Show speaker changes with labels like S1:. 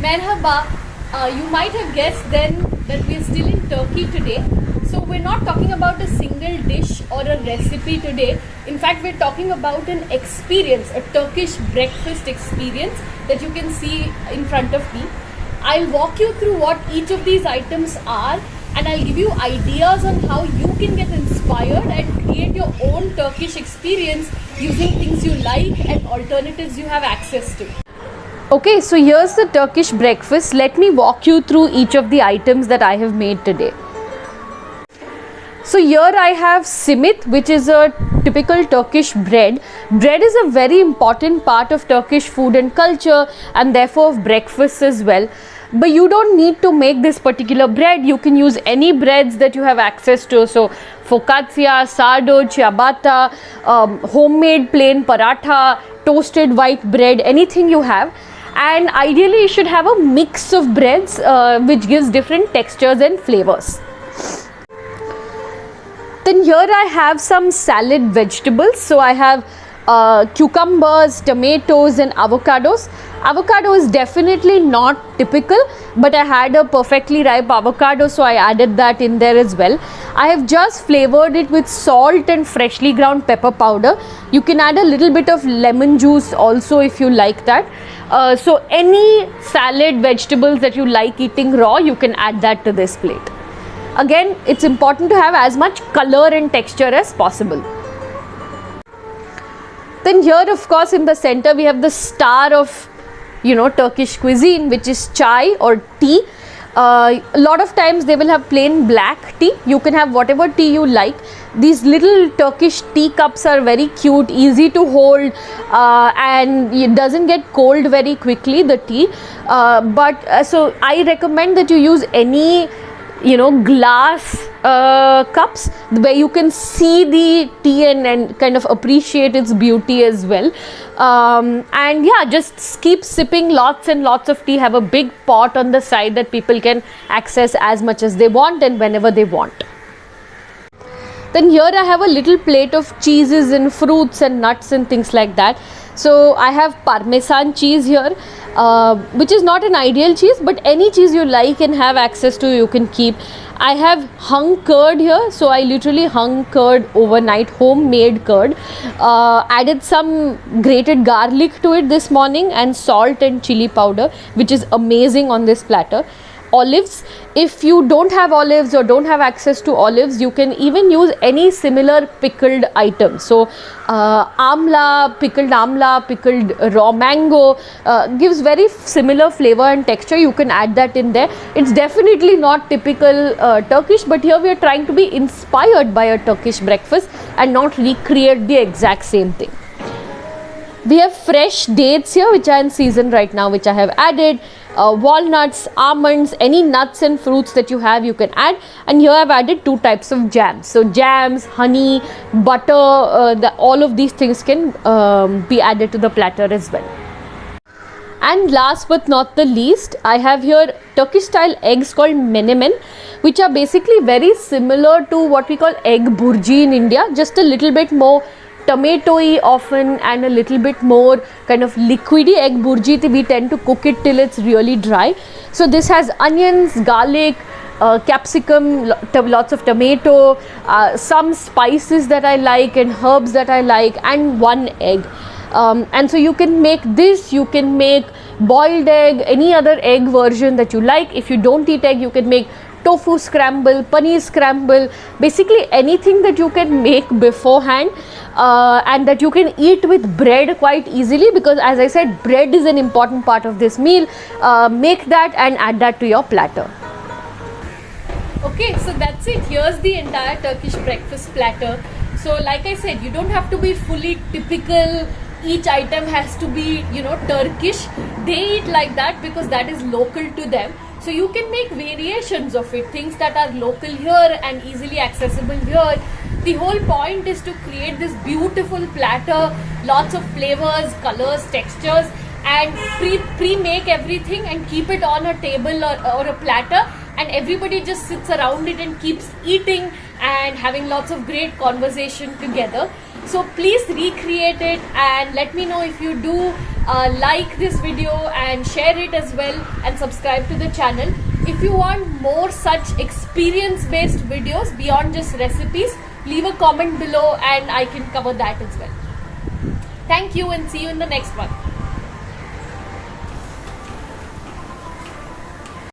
S1: Merhaba. You might have guessed then that we are still in Turkey today. So we're not talking about a single dish or a recipe today. In fact, we're talking about an experience, a Turkish breakfast experience that you can see in front of me. I'll walk you through what each of these items are, and I'll give you ideas on how you can get inspired and create your own Turkish experience using things you like and alternatives you have access to. Okay, so here's the Turkish breakfast. Let me walk you through each of the items that I have made today. So here I have simit, which is a typical Turkish bread. Bread is a very important part of Turkish food and culture, and therefore of breakfast as well. But you don't need to make this particular bread. You can use any breads that you have access to. So focaccia, sourdough, ciabatta, homemade plain paratha, toasted white bread, anything you have. And ideally you should have a mix of breads which gives different textures and flavors. Then here I have some salad vegetables. So I have cucumbers, tomatoes and avocados. Avocado is definitely not typical, but I had a perfectly ripe avocado, so I added that in there as well. I have just flavored it with salt and freshly ground pepper powder. You can add a little bit of lemon juice also if you like that. So any salad vegetables that you like eating raw, you can add that to this plate. Again, it's important to have as much color and texture as possible. Then here, of course, in the center we have the star of Turkish cuisine, which is chai or tea. A lot of times they will have plain black tea. You can have whatever tea you like. These little Turkish tea cups are very cute, easy to hold, and it doesn't get cold very quickly, the tea. So I recommend that you use any glass cups where you can see the tea and kind of appreciate its beauty as well. And yeah, just keep sipping lots and lots of tea. Have a big pot on the side that people can access as much as they want and whenever they want. Then here I have a little plate of cheeses and fruits and nuts and things like that. So I have Parmesan cheese here, which is not an ideal cheese, but any cheese you like and have access to, you can keep. I have hung curd here, so I literally hung curd overnight, homemade curd. Added some grated garlic to it this morning and salt and chili powder, which is amazing on this platter. Olives, if you don't have olives or don't have access to olives, you can even use any similar pickled item. So pickled raw mango gives very similar flavor and texture. You can add that in there. It's definitely not typical Turkish, but here we are trying to be inspired by a Turkish breakfast and not recreate the exact same thing. We have fresh dates here, which are in season right now, which I have added. Walnuts, almonds, any nuts and fruits that you have, you can add. And here I've added two types of jams. So jams, honey, butter, all of these things can be added to the platter as well. And last but not the least, I have here Turkish style eggs called menemen, which are basically very similar to what we call egg burji in India, just a little bit more tomatoey often and a little bit more kind of liquidy. Egg burji, we tend to cook it till it's really dry. So this has onions, garlic, capsicum, lots of tomato, some spices that I like and herbs that I like, and one egg. And so you can make this, you can make boiled egg, any other egg version that you like. If you don't eat egg, you can make tofu scramble, paneer scramble, basically anything that you can make beforehand and that you can eat with bread quite easily, because as I said, bread is an important part of this meal. Make that and add that to your platter. Okay, so that's it. Here's the entire Turkish breakfast platter. So like I said, you don't have to be fully typical. Each item has to be, Turkish. They eat like that because that is local to them. So you can make variations of it, things that are local here and easily accessible here. The whole point is to create this beautiful platter, lots of flavors, colors, textures, and pre-make everything and keep it on a table or a platter, and everybody just sits around it and keeps eating and having lots of great conversation together. So please recreate it and let me know if you do like this video and share it as well, and subscribe to the channel. If you want more such experience based videos beyond just recipes, leave a comment below and I can cover that as well. Thank you and see you in the next one.